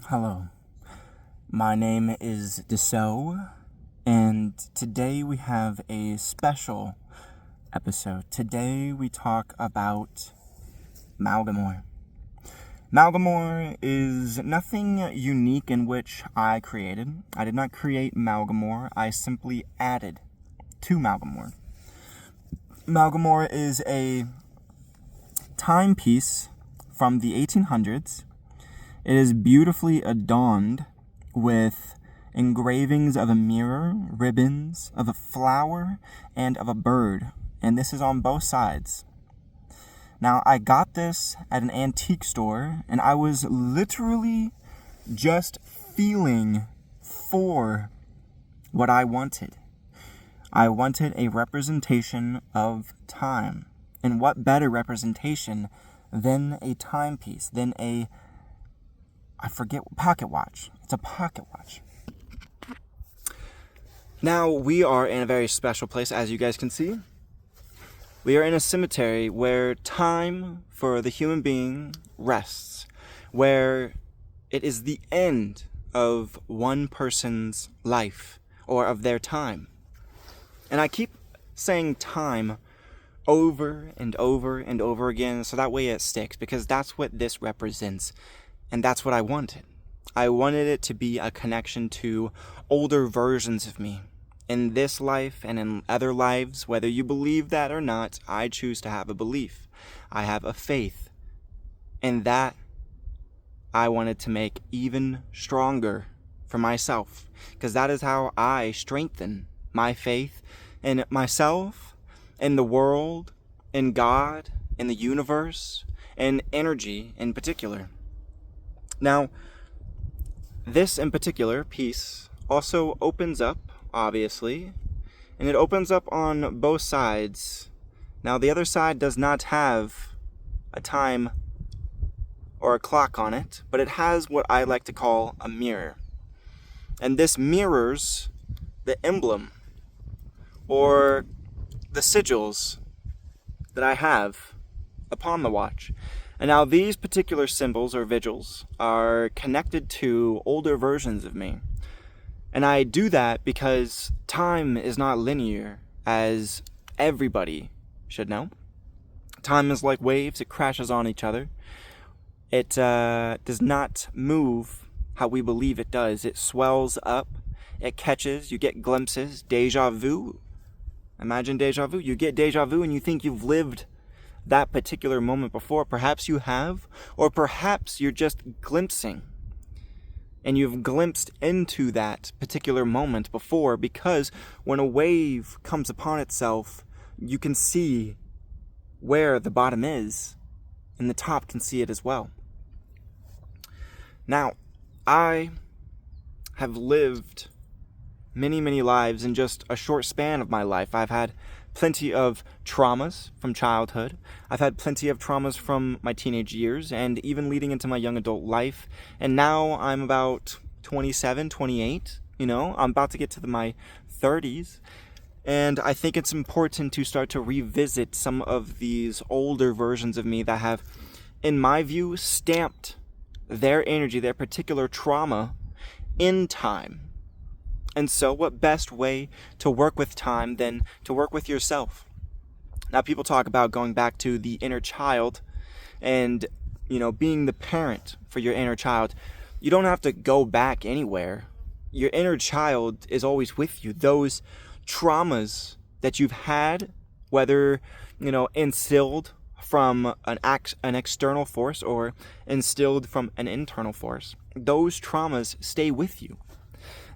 Hello, my name is DSO, and today we have a special episode. Today we talk about Malgamore. Malgamore is nothing unique in which I created. I did not create Malgamore, I simply added to Malgamore. Malgamore is a timepiece from the 1800s. It is beautifully adorned with engravings of a mirror, ribbons, of a flower, and of a bird. And this is on both sides. Now, I got this at an antique store, and I was literally just feeling for what I wanted. I wanted a representation of time. And what better representation than a timepiece, than pocket watch. It's a pocket watch. Now, we are in a very special place, as you guys can see. We are in a cemetery where time for the human being rests, where it is the end of one person's life, or of their time. And I keep saying time over and over and over again, so that way it sticks, because that's what this represents. And that's what I wanted. I wanted it to be a connection to older versions of me. In this life and in other lives, whether you believe that or not, I choose to have a belief. I have a faith. And that I wanted to make even stronger for myself. Because that is how I strengthen my faith in myself, in the world, in God, in the universe, and energy in particular. Now, this in particular piece also opens up, obviously, and it opens up on both sides. Now, the other side does not have a time or a clock on it, but it has what I like to call a mirror. And this mirrors the emblem or the sigils that I have upon the watch. And now these particular symbols or vigils are connected to older versions of me. And I do that because time is not linear, as everybody should know. Time is like waves, it crashes on each other. It does not move how we believe it does. It swells up, it catches, you get glimpses, deja vu. Imagine deja vu. You get deja vu and you think you've lived that particular moment before. Perhaps you have, or perhaps you're just glimpsing, and you've glimpsed into that particular moment before, because when a wave comes upon itself, you can see where the bottom is, and the top can see it as well. Now, I have lived many lives in just a short span of my life. I've had plenty of traumas from childhood. I've had plenty of traumas from my teenage years and even leading into my young adult life. And now I'm about 27, 28, I'm about to get to my 30s. And I think it's important to start to revisit some of these older versions of me that have, in my view, stamped their energy, their particular trauma in time. And so what best way to work with time than to work with yourself? Now, people talk about going back to the inner child and, being the parent for your inner child. You don't have to go back anywhere. Your inner child is always with you. Those traumas that you've had, whether, instilled from an external force or instilled from an internal force, those traumas stay with you.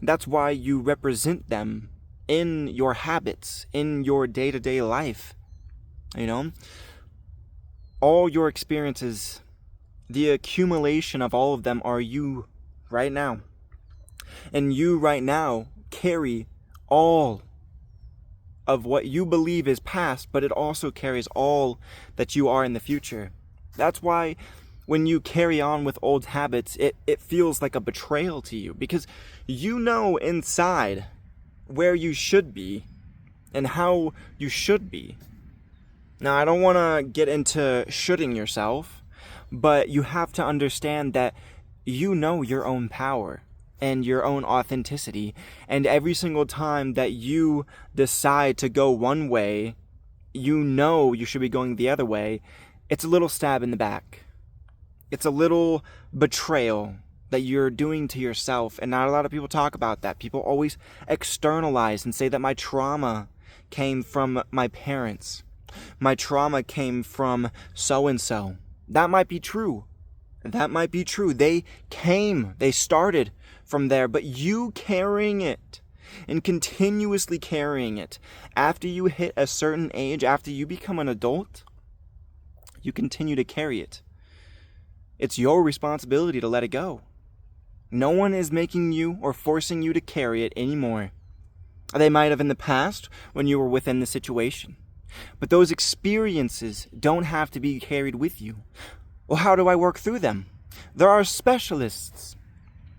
That's why you represent them in your habits, in your day-to-day life. All your experiences, the accumulation of all of them are you right now. And you right now carry all of what you believe is past, but it also carries all that you are in the future. That's why when you carry on with old habits, it feels like a betrayal to you, because you know inside where you should be and how you should be. Now, I don't want to get into shoulding yourself, but you have to understand that you know your own power and your own authenticity. And every single time that you decide to go one way, you know you should be going the other way. It's a little stab in the back. It's a little betrayal that you're doing to yourself. And not a lot of people talk about that. People always externalize and say that my trauma came from my parents. My trauma came from so-and-so. That might be true. That might be true. They started from there, but you carrying it and continuously carrying it after you hit a certain age, after you become an adult, you continue to carry it. It's your responsibility to let it go. No one is making you or forcing you to carry it anymore. They might have in the past when you were within the situation. But those experiences don't have to be carried with you. Well, how do I work through them? There are specialists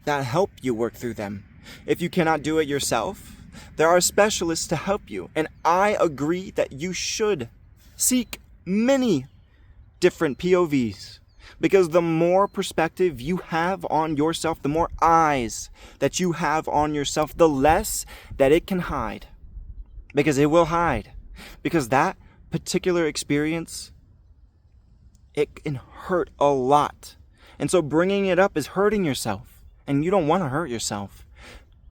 that help you work through them. If you cannot do it yourself, there are specialists to help you. And I agree that you should seek many different POVs. Because the more perspective you have on yourself, the more eyes that you have on yourself, the less that it can hide. Because it will hide. Because that particular experience, it can hurt a lot. And so bringing it up is hurting yourself. And you don't want to hurt yourself.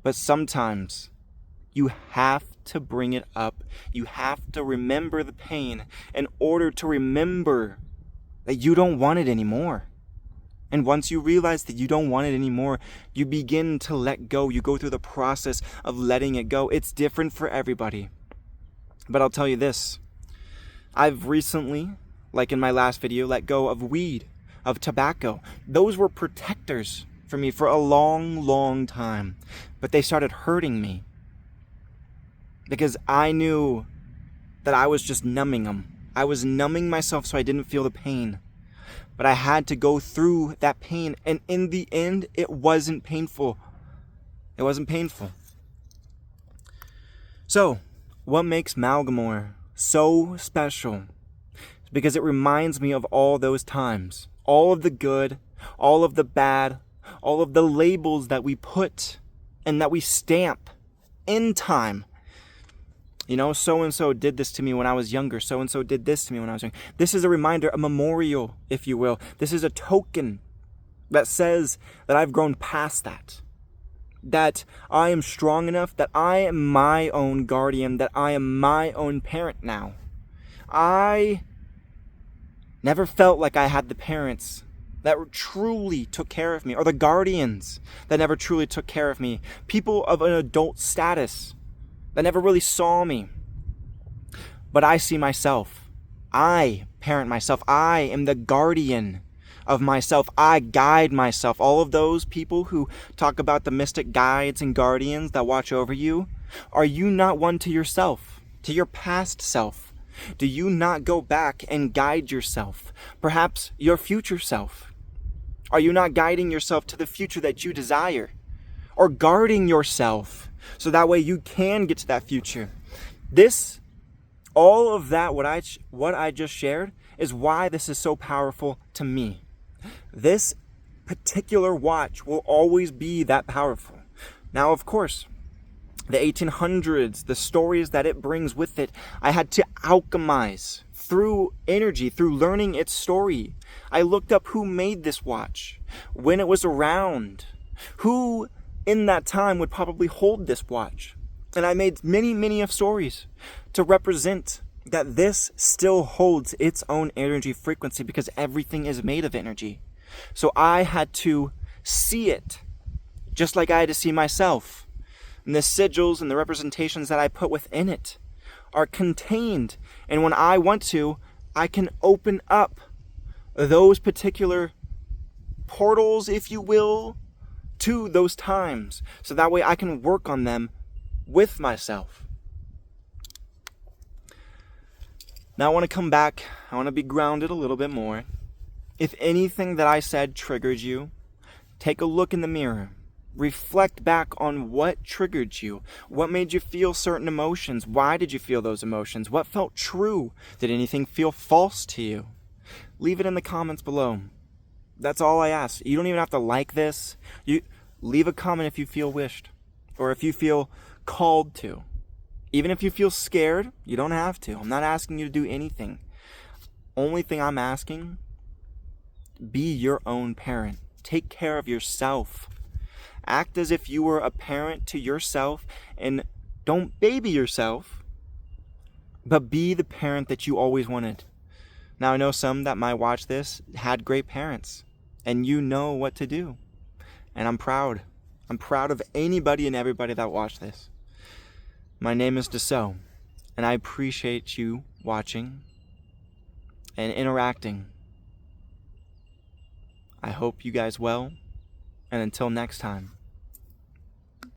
But sometimes you have to bring it up. You have to remember the pain in order to remember that you don't want it anymore. And once you realize that you don't want it anymore, you begin to let go. You go through the process of letting it go. It's different for everybody. But I'll tell you this. I've recently, like in my last video, let go of weed, of tobacco. Those were protectors for me for a long, long time. But they started hurting me. Because I knew that I was just numbing them. I was numbing myself so I didn't feel the pain. But I had to go through that pain. And in the end, it wasn't painful. It wasn't painful. So, what makes Malgamore so special? Because it reminds me of all those times. All of the good, all of the bad, all of the labels that we put and that we stamp in time. You know, so-and-so did this to me when I was younger. So-and-so did this to me when I was young. This is a reminder, a memorial, if you will. This is a token that says that I've grown past that. That I am strong enough, that I am my own guardian, that I am my own parent now. I never felt like I had the parents that truly took care of me, or the guardians that never truly took care of me. People of an adult status that never really saw me. But I see myself. I parent myself. I am the guardian of myself. I guide myself. All of those people who talk about the mystic guides and guardians that watch over you, are you not one to yourself, to your past self? Do you not go back and guide yourself? Perhaps your future self. Are you not guiding yourself to the future that you desire? Or guarding yourself so that way you can get to that future? All of that, what I just shared, is why this is so powerful to me. This particular watch will always be that powerful. Now, of course, the 1800s, the stories that it brings with it, I had to alchemize through energy, through learning its story. I looked up who made this watch, when it was around, who in that time would probably hold this watch. And I made many, many of stories to represent that this still holds its own energy frequency, because everything is made of energy. So I had to see it, just like I had to see myself. And the sigils and the representations that I put within it are contained. And when I want to, I can open up those particular portals, if you will, to those times. So that way I can work on them with myself. Now I want to come back. I want to be grounded a little bit more. If anything that I said triggered you, take a look in the mirror. Reflect back on what triggered you. What made you feel certain emotions? Why did you feel those emotions? What felt true? Did anything feel false to you? Leave it in the comments below. That's all I ask. You don't even have to like this. You leave a comment if you feel wished, or if you feel called to. Even if you feel scared, you don't have to. I'm not asking you to do anything. Only thing I'm asking, be your own parent. Take care of yourself. Act as if you were a parent to yourself, and don't baby yourself, but be the parent that you always wanted. Now, I know some that might watch this had great parents, and you know what to do. And I'm proud. I'm proud of anybody and everybody that watched this. My name is DSO, and I appreciate you watching and interacting. I hope you guys well, and until next time.